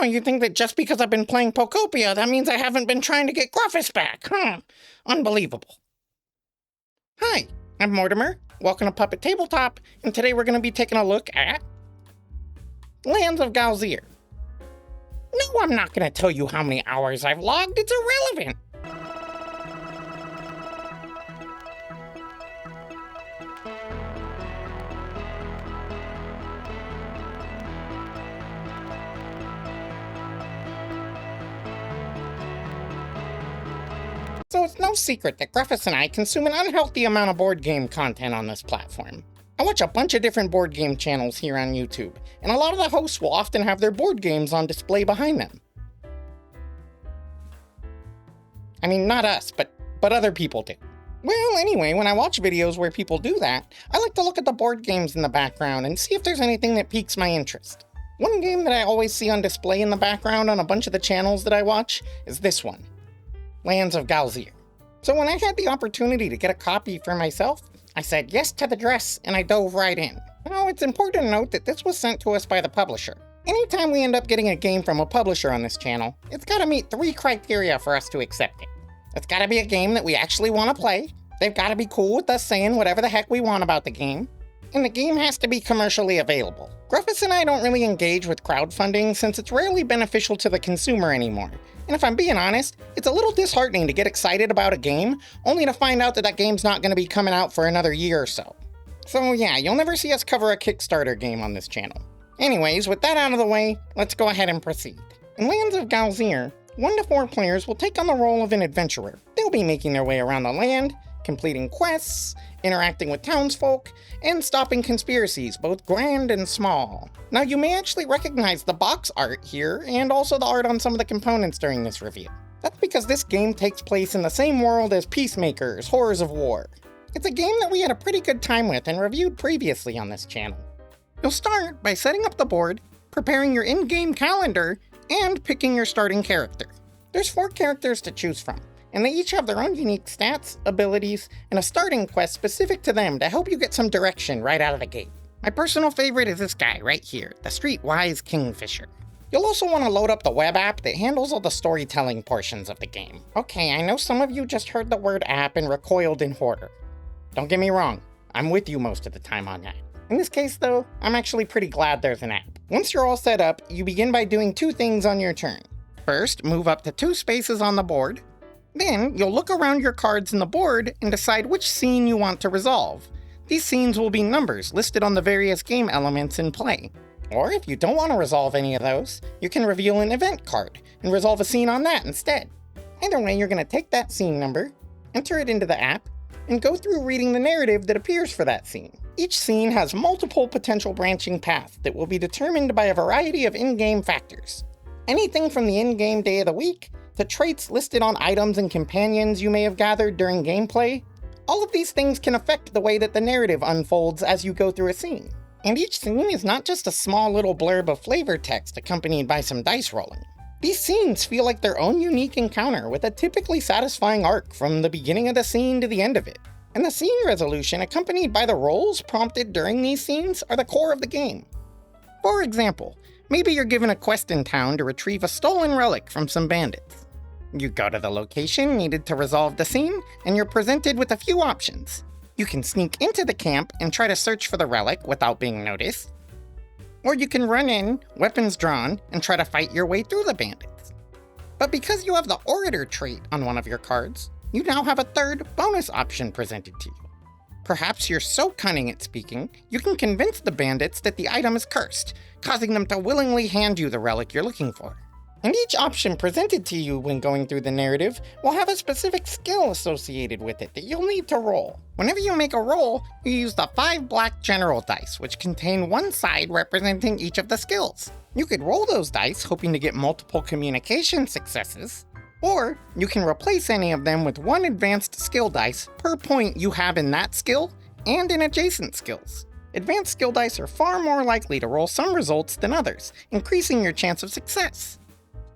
Oh, you think that just because I've been playing Pokopia, that means I haven't been trying to get Gruffus back, huh? Unbelievable. Hi, I'm Mortimer. Welcome to Puppet Tabletop, and today we're going to be taking a look at Lands of Galzyr. No, I'm not going to tell you how many hours I've logged. It's irrelevant. So it's no secret that Gruffus and I consume an unhealthy amount of board game content on this platform. I watch a bunch of different board game channels here on YouTube, and a lot of the hosts will often have their board games on display behind them. I mean, not us, but other people do. Well, anyway, when I watch videos where people do that, I like to look at the board games in the background and see if there's anything that piques my interest. One game that I always see on display in the background on a bunch of the channels that I watch is this one, Lands of Galzyr. So when I had the opportunity to get a copy for myself, I said yes to the dress and I dove right in. Now, it's important to note that this was sent to us by the publisher. Anytime we end up getting a game from a publisher on this channel, it's gotta meet 3 criteria for us to accept it. It's gotta be a game that we actually want to play, they've gotta be cool with us saying whatever the heck we want about the game, and the game has to be commercially available. Gruffus and I don't really engage with crowdfunding since it's rarely beneficial to the consumer anymore. And if I'm being honest, it's a little disheartening to get excited about a game, only to find out that that game's not going to be coming out for another year or so. So yeah, you'll never see us cover a Kickstarter game on this channel. Anyways, with that out of the way, let's go ahead and proceed. In Lands of Galzyr, 1 to 4 players will take on the role of an adventurer. They'll be making their way around the land, completing quests, interacting with townsfolk, and stopping conspiracies, both grand and small. Now, you may actually recognize the box art here, and also the art on some of the components during this review. That's because this game takes place in the same world as Peacemakers, Horrors of War. It's a game that we had a pretty good time with and reviewed previously on this channel. You'll start by setting up the board, preparing your in-game calendar, and picking your starting character. There's 4 characters to choose from, and they each have their own unique stats, abilities, and a starting quest specific to them to help you get some direction right out of the gate. My personal favorite is this guy right here, the Streetwise Kingfisher. You'll also want to load up the web app that handles all the storytelling portions of the game. Okay, I know some of you just heard the word app and recoiled in horror. Don't get me wrong, I'm with you most of the time on that. In this case though, I'm actually pretty glad there's an app. Once you're all set up, you begin by doing 2 things on your turn. First, move up to 2 spaces on the board. Then, you'll look around your cards in the board and decide which scene you want to resolve. These scenes will be numbers listed on the various game elements in play. Or if you don't want to resolve any of those, you can reveal an event card and resolve a scene on that instead. Either way, you're going to take that scene number, enter it into the app, and go through reading the narrative that appears for that scene. Each scene has multiple potential branching paths that will be determined by a variety of in-game factors. Anything from the in-game day of the week, to traits listed on items and companions you may have gathered during gameplay. All of these things can affect the way that the narrative unfolds as you go through a scene. And each scene is not just a small little blurb of flavor text accompanied by some dice rolling. These scenes feel like their own unique encounter with a typically satisfying arc from the beginning of the scene to the end of it. And the scene resolution accompanied by the rolls prompted during these scenes are the core of the game. For example, maybe you're given a quest in town to retrieve a stolen relic from some bandits. You go to the location needed to resolve the scene, and you're presented with a few options. You can sneak into the camp and try to search for the relic without being noticed. Or you can run in, weapons drawn, and try to fight your way through the bandits. But because you have the Orator trait on one of your cards, you now have a 3rd bonus option presented to you. Perhaps you're so cunning at speaking, you can convince the bandits that the item is cursed, causing them to willingly hand you the relic you're looking for. And each option presented to you when going through the narrative will have a specific skill associated with it that you'll need to roll. Whenever you make a roll, you use the 5 black general dice, which contain 1 side representing each of the skills. You could roll those dice hoping to get multiple communication successes, or you can replace any of them with 1 advanced skill dice per point you have in that skill and in adjacent skills. Advanced skill dice are far more likely to roll some results than others, increasing your chance of success.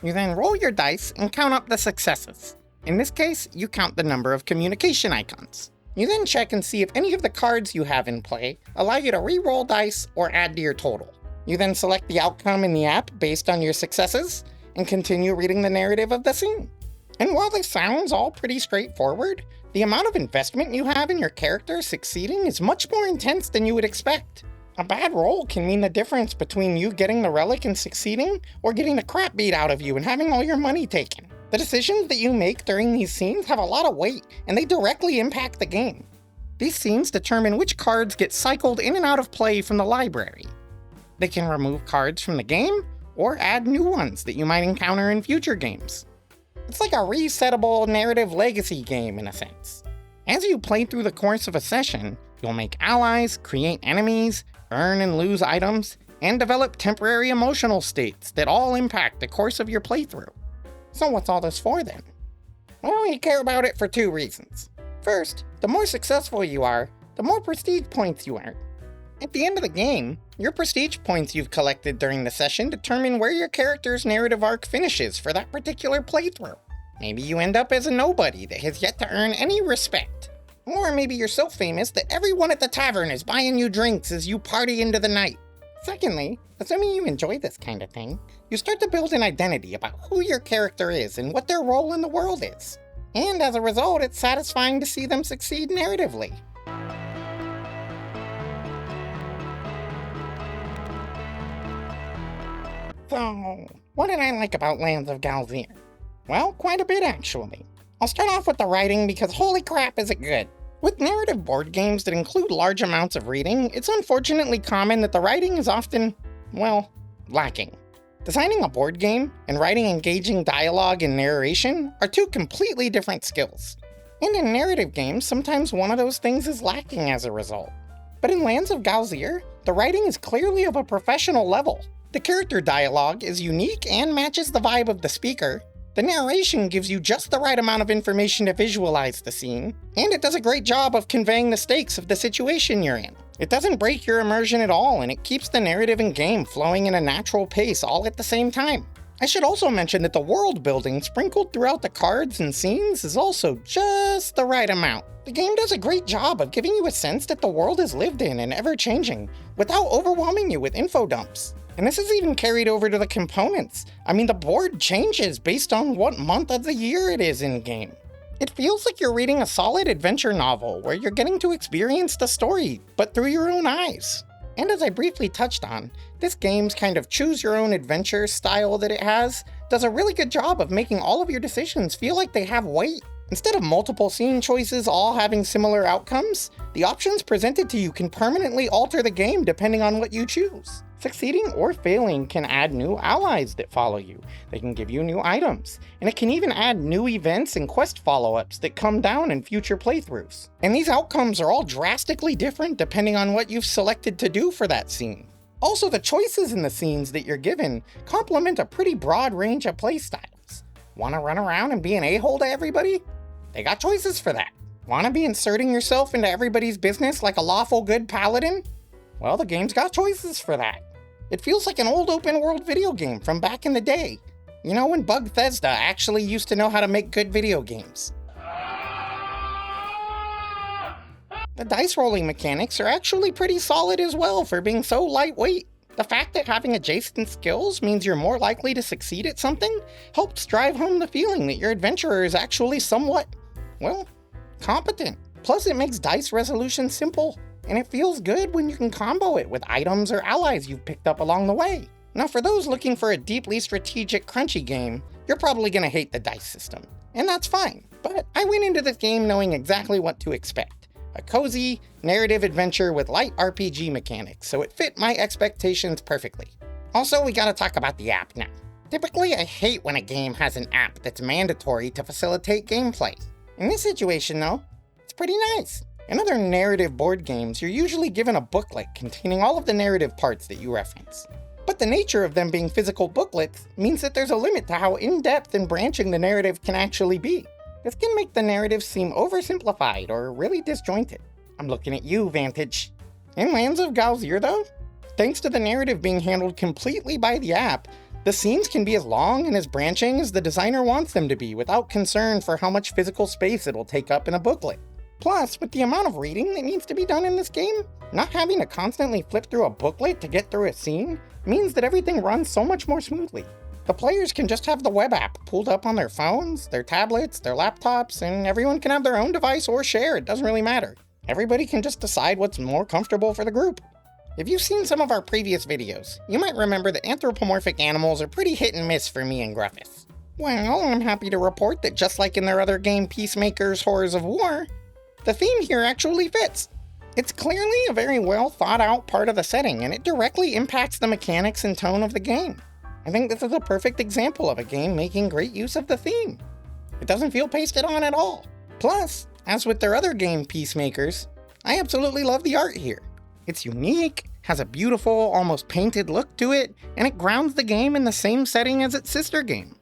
You then roll your dice and count up the successes. In this case, you count the number of communication icons. You then check and see if any of the cards you have in play allow you to re-roll dice or add to your total. You then select the outcome in the app based on your successes, and continue reading the narrative of the scene. And while this sounds all pretty straightforward, the amount of investment you have in your character succeeding is much more intense than you would expect. A bad roll can mean the difference between you getting the relic and succeeding, or getting the crap beat out of you and having all your money taken. The decisions that you make during these scenes have a lot of weight, and they directly impact the game. These scenes determine which cards get cycled in and out of play from the library. They can remove cards from the game, or add new ones that you might encounter in future games. It's like a resettable narrative legacy game in a sense. As you play through the course of a session, you'll make allies, create enemies, earn and lose items, and develop temporary emotional states that all impact the course of your playthrough. So what's all this for then? Well, you care about it for two reasons. First, the more successful you are, the more prestige points you earn. At the end of the game, your prestige points you've collected during the session determine where your character's narrative arc finishes for that particular playthrough. Maybe you end up as a nobody that has yet to earn any respect. Or maybe you're so famous that everyone at the tavern is buying you drinks as you party into the night. Secondly, assuming you enjoy this kind of thing, you start to build an identity about who your character is and what their role in the world is. And as a result, it's satisfying to see them succeed narratively. So, what did I like about Lands of Galzyr? Well, quite a bit actually. I'll start off with the writing because holy crap is it good. With narrative board games that include large amounts of reading, it's unfortunately common that the writing is often, well, lacking. Designing a board game and writing engaging dialogue and narration are two completely different skills. And in narrative games, sometimes one of those things is lacking as a result. But in Lands of Galzyr, the writing is clearly of a professional level. The character dialogue is unique and matches the vibe of the speaker. The narration gives you just the right amount of information to visualize the scene, and it does a great job of conveying the stakes of the situation you're in. It doesn't break your immersion at all, and it keeps the narrative and game flowing in a natural pace all at the same time. I should also mention that the world building sprinkled throughout the cards and scenes is also just the right amount. The game does a great job of giving you a sense that the world is lived in and ever-changing, without overwhelming you with info dumps. And this is even carried over to the components. I mean, the board changes based on what month of the year it is in-game. It feels like you're reading a solid adventure novel where you're getting to experience the story, but through your own eyes. And as I briefly touched on, this game's kind of choose-your-own-adventure style that it has does a really good job of making all of your decisions feel like they have weight. Instead of multiple scene choices all having similar outcomes, the options presented to you can permanently alter the game depending on what you choose. Succeeding or failing can add new allies that follow you. They can give you new items, and it can even add new events and quest follow-ups that come down in future playthroughs. And these outcomes are all drastically different depending on what you've selected to do for that scene. Also, the choices in the scenes that you're given complement a pretty broad range of playstyles. Wanna run around and be an a-hole to everybody? They got choices for that. Wanna be inserting yourself into everybody's business like a lawful good paladin? Well, the game's got choices for that. It feels like an old open-world video game from back in the day. You know, when Bethesda actually used to know how to make good video games. The dice rolling mechanics are actually pretty solid as well for being so lightweight. The fact that having adjacent skills means you're more likely to succeed at something helps drive home the feeling that your adventurer is actually somewhat, well, competent. Plus it makes dice resolution simple. And it feels good when you can combo it with items or allies you've picked up along the way. Now for those looking for a deeply strategic crunchy game, you're probably gonna hate the dice system. And that's fine, but I went into this game knowing exactly what to expect. A cozy, narrative adventure with light RPG mechanics, so it fit my expectations perfectly. Also, we gotta talk about the app now. Typically, I hate when a game has an app that's mandatory to facilitate gameplay. In this situation though, it's pretty nice. In other narrative board games, you're usually given a booklet containing all of the narrative parts that you reference. But the nature of them being physical booklets means that there's a limit to how in-depth and branching the narrative can actually be. This can make the narrative seem oversimplified or really disjointed. I'm looking at you, Vantage. In Lands of Galzyr though, thanks to the narrative being handled completely by the app, the scenes can be as long and as branching as the designer wants them to be without concern for how much physical space it'll take up in a booklet. Plus, with the amount of reading that needs to be done in this game, not having to constantly flip through a booklet to get through a scene means that everything runs so much more smoothly. The players can just have the web app pulled up on their phones, their tablets, their laptops, and everyone can have their own device or share, it doesn't really matter. Everybody can just decide what's more comfortable for the group. If you've seen some of our previous videos, you might remember that anthropomorphic animals are pretty hit and miss for me and Gruffus. Well, I'm happy to report that just like in their other game Peacemakers Horrors of War, the theme here actually fits. It's clearly a very well thought out part of the setting, and it directly impacts the mechanics and tone of the game. I think this is a perfect example of a game making great use of the theme. It doesn't feel pasted on at all. Plus, as with their other game Peacemakers, I absolutely love the art here. It's unique, has a beautiful, almost painted look to it, and it grounds the game in the same setting as its sister game.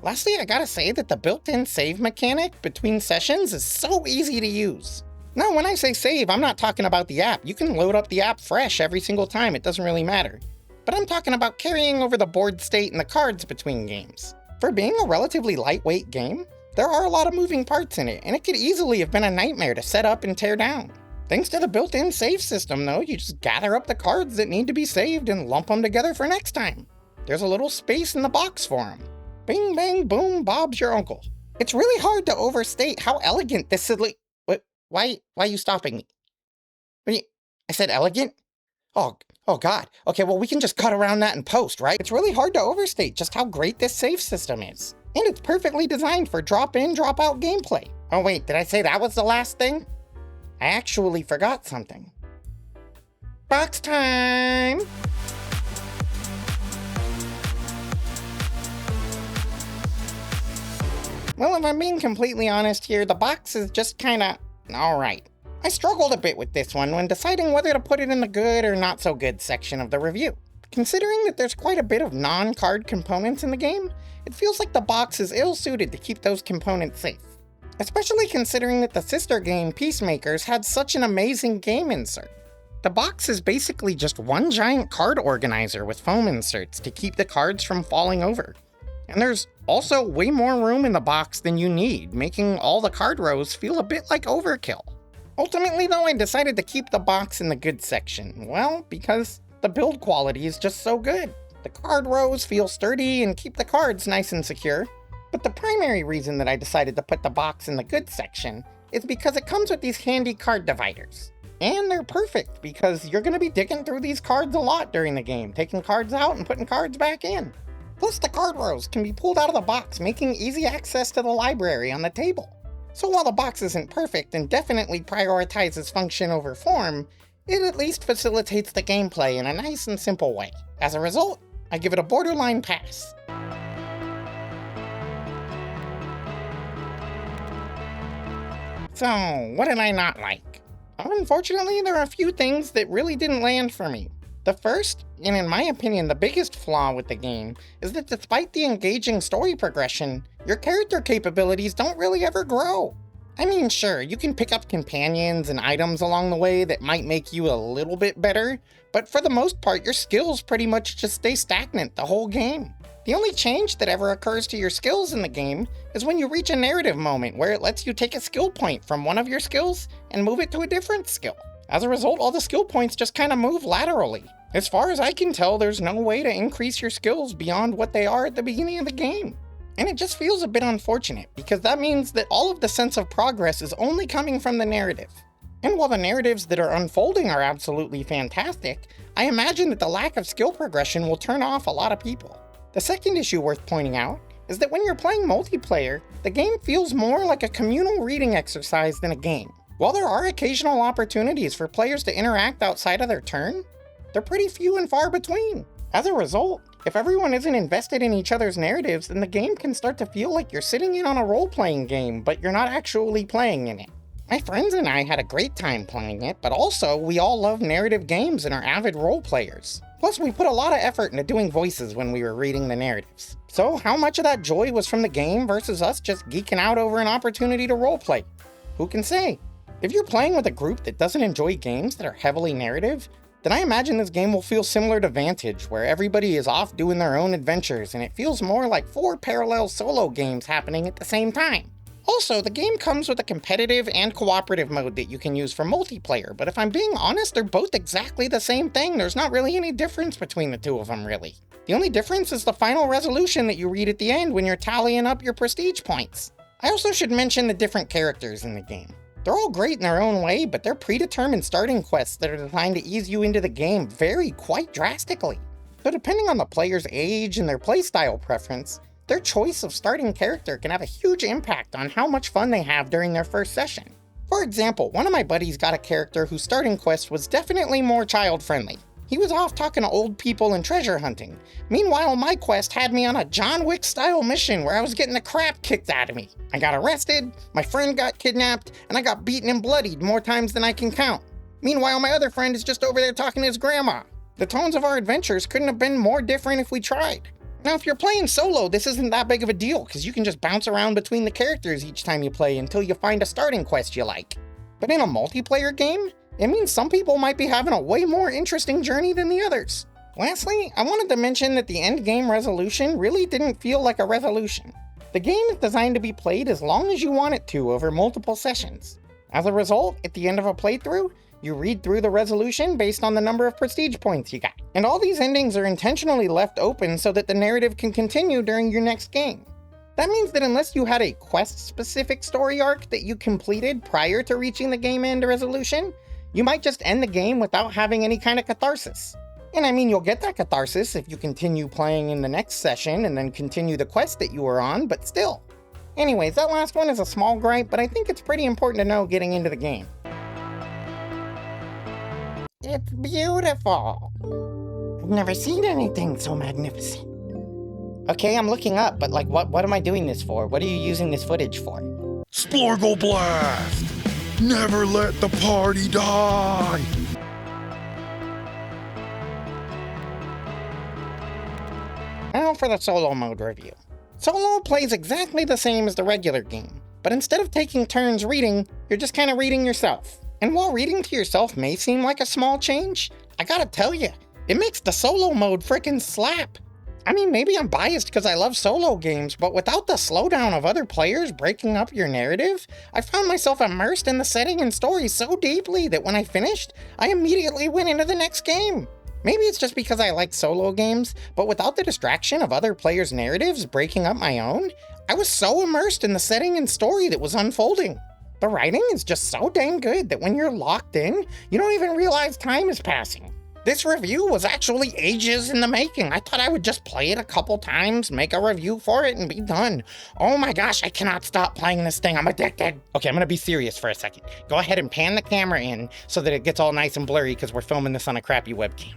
Lastly, I gotta say that the built-in save mechanic between sessions is so easy to use. Now, when I say save, I'm not talking about the app. You can load up the app fresh every single time, it doesn't really matter. But I'm talking about carrying over the board state and the cards between games. For being a relatively lightweight game, there are a lot of moving parts in it, and it could easily have been a nightmare to set up and tear down. Thanks to the built-in save system though, you just gather up the cards that need to be saved and lump them together for next time. There's a little space in the box for them. Bing bang boom, Bob's your uncle. It's really hard to overstate how elegant this silly... Why are you stopping me? I said elegant? Oh God. Okay, well we can just cut around that in post, right? It's really hard to overstate just how great this save system is. And it's perfectly designed for drop-in, drop-out gameplay. Oh wait, did I say that was the last thing? I actually forgot something. Box time! Well, if I'm being completely honest here, the box is just kinda alright. I struggled a bit with this one when deciding whether to put it in the good or not so good section of the review. Considering that there's quite a bit of non-card components in the game, it feels like the box is ill-suited to keep those components safe. Especially considering that the sister game Peacemakers had such an amazing game insert. The box is basically just one giant card organizer with foam inserts to keep the cards from falling over. And there's also way more room in the box than you need, making all the card rows feel a bit like overkill. Ultimately though, I decided to keep the box in the good section. Well, because the build quality is just so good. The card rows feel sturdy and keep the cards nice and secure. But the primary reason that I decided to put the box in the good section is because it comes with these handy card dividers. And they're perfect because you're going to be digging through these cards a lot during the game, taking cards out and putting cards back in. Plus the card rows can be pulled out of the box, making easy access to the library on the table. So while the box isn't perfect and definitely prioritizes function over form, it at least facilitates the gameplay in a nice and simple way. As a result, I give it a borderline pass. So, what did I not like? Unfortunately, there are a few things that really didn't land for me. The first, and in my opinion the biggest flaw with the game, is that despite the engaging story progression, your character capabilities don't really ever grow. I mean, sure, you can pick up companions and items along the way that might make you a little bit better, but for the most part, your skills pretty much just stay stagnant the whole game. The only change that ever occurs to your skills in the game is when you reach a narrative moment where it lets you take a skill point from one of your skills and move it to a different skill. As a result, all the skill points just kind of move laterally. As far as I can tell, there's no way to increase your skills beyond what they are at the beginning of the game. And it just feels a bit unfortunate, because that means that all of the sense of progress is only coming from the narrative. And while the narratives that are unfolding are absolutely fantastic, I imagine that the lack of skill progression will turn off a lot of people. The second issue worth pointing out is that when you're playing multiplayer, the game feels more like a communal reading exercise than a game. While there are occasional opportunities for players to interact outside of their turn, they're pretty few and far between. As a result, if everyone isn't invested in each other's narratives, then the game can start to feel like you're sitting in on a role-playing game, but you're not actually playing in it. My friends and I had a great time playing it, but also we all love narrative games and are avid role players. Plus, we put a lot of effort into doing voices when we were reading the narratives. So how much of that joy was from the game versus us just geeking out over an opportunity to roleplay? Who can say? If you're playing with a group that doesn't enjoy games that are heavily narrative, then I imagine this game will feel similar to Vantage, where everybody is off doing their own adventures and it feels more like 4 parallel solo games happening at the same time. Also, the game comes with a competitive and cooperative mode that you can use for multiplayer, but if I'm being honest, they're both exactly the same thing. There's not really any difference between the two of them, really. The only difference is the final resolution that you read at the end when you're tallying up your prestige points. I also should mention the different characters in the game. They're all great in their own way, but they're predetermined starting quests that are designed to ease you into the game vary quite drastically. So depending on the player's age and their playstyle preference, their choice of starting character can have a huge impact on how much fun they have during their first session. For example, one of my buddies got a character whose starting quest was definitely more child-friendly. He was off talking to old people and treasure hunting. Meanwhile, my quest had me on a John Wick-style mission where I was getting the crap kicked out of me. I got arrested, my friend got kidnapped, and I got beaten and bloodied more times than I can count. Meanwhile, my other friend is just over there talking to his grandma. The tones of our adventures couldn't have been more different if we tried. Now, if you're playing solo, this isn't that big of a deal, because you can just bounce around between the characters each time you play until you find a starting quest you like. But in a multiplayer game, it means some people might be having a way more interesting journey than the others. Lastly, I wanted to mention that the end game resolution really didn't feel like a resolution. The game is designed to be played as long as you want it to over multiple sessions. As a result, at the end of a playthrough, you read through the resolution based on the number of prestige points you got. And all these endings are intentionally left open so that the narrative can continue during your next game. That means that unless you had a quest-specific story arc that you completed prior to reaching the game end resolution, you might just end the game without having any kind of catharsis. And I mean, you'll get that catharsis if you continue playing in the next session and then continue the quest that you were on, but still. Anyways, that last one is a small gripe, but I think it's pretty important to know getting into the game. It's beautiful. I've never seen anything so magnificent. Okay, I'm looking up, but like, what am I doing this for? What are you using this footage for? Splorgle Blast! Never let the party die! Now for the solo mode review. Solo plays exactly the same as the regular game, but instead of taking turns reading, you're just kind of reading yourself. And while reading to yourself may seem like a small change, I gotta tell you, it makes the solo mode frickin' slap. I mean, maybe I'm biased because I love solo games, but without the slowdown of other players breaking up your narrative, I found myself immersed in the setting and story so deeply that when I finished, I immediately went into the next game. Maybe it's just because I like solo games, but without the distraction of other players' narratives breaking up my own, I was so immersed in the setting and story that was unfolding. The writing is just so dang good that when you're locked in, you don't even realize time is passing. This review was actually ages in the making. I thought I would just play it a couple times, make a review for it, and be done. Oh my gosh, I cannot stop playing this thing. I'm addicted. Okay, I'm gonna be serious for a second. Go ahead and pan the camera in so that it gets all nice and blurry because we're filming this on a crappy webcam.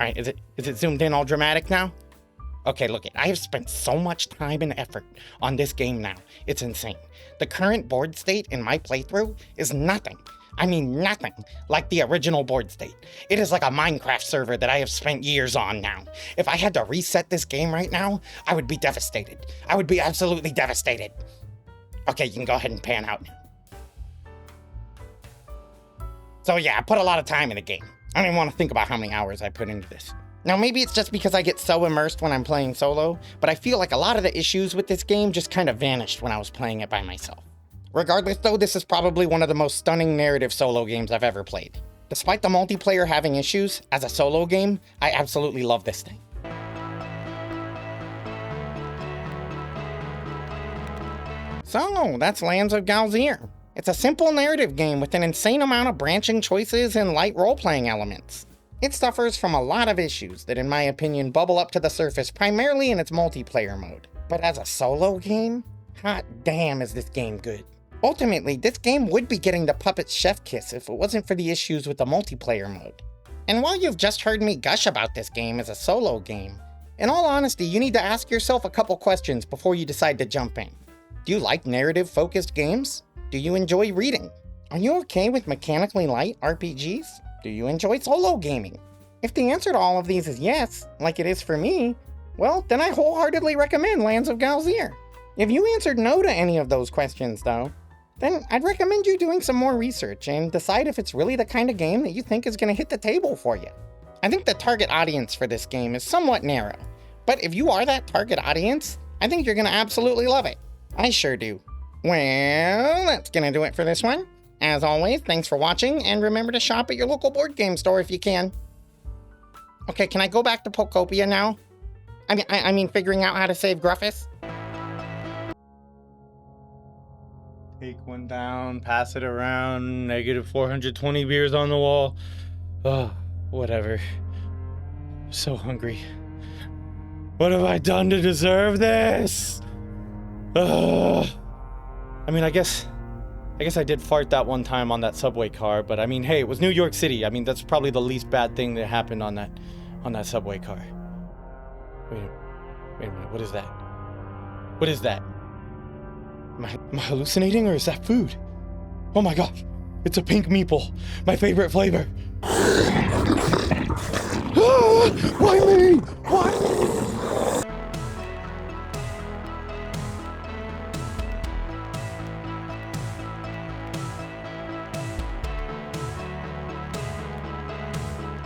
All right, is it zoomed in all dramatic now? Okay, look it. I have spent so much time and effort on this game now. It's insane. The current board state in my playthrough is nothing. I mean nothing like the original board state. It is like a Minecraft server that I have spent years on now. If I had to reset this game right now, I would be devastated. I would be absolutely devastated. Okay, you can go ahead and pan out. So yeah, I put a lot of time in the game. I don't even want to think about how many hours I put into this. Now maybe it's just because I get so immersed when I'm playing solo, but I feel like a lot of the issues with this game just kind of vanished when I was playing it by myself. Regardless though, this is probably one of the most stunning narrative solo games I've ever played. Despite the multiplayer having issues, as a solo game, I absolutely love this thing. So, that's Lands of Galzyr. It's a simple narrative game with an insane amount of branching choices and light role-playing elements. It suffers from a lot of issues that, in my opinion, bubble up to the surface primarily in its multiplayer mode. But as a solo game, hot damn is this game good. Ultimately, this game would be getting the Puppet's chef kiss if it wasn't for the issues with the multiplayer mode. And while you've just heard me gush about this game as a solo game, in all honesty, you need to ask yourself a couple questions before you decide to jump in. Do you like narrative-focused games? Do you enjoy reading? Are you okay with mechanically light RPGs? Do you enjoy solo gaming? If the answer to all of these is yes, like it is for me, well, then I wholeheartedly recommend Lands of Galzyr. If you answered no to any of those questions, though, then I'd recommend you doing some more research and decide if it's really the kind of game that you think is going to hit the table for you. I think the target audience for this game is somewhat narrow, but if you are that target audience, I think you're going to absolutely love it. I sure do. Well, that's gonna do it for this one. As always, thanks for watching, and remember to shop at your local board game store if you can. Okay, can I go back to Pokopia now? I mean, figuring out how to save Gruffus? Take one down, pass it around, negative 420 beers on the wall. Oh, whatever. So hungry. What have I done to deserve this? Ugh. I mean, I guess I did fart that one time on that subway car, but I mean, hey, it was New York City. I mean, that's probably the least bad thing that happened on that subway car. Wait a minute, what is that? What is that? Am I hallucinating, or is that food? Oh my gosh, it's a pink Meeple, my favorite flavor. Ah, why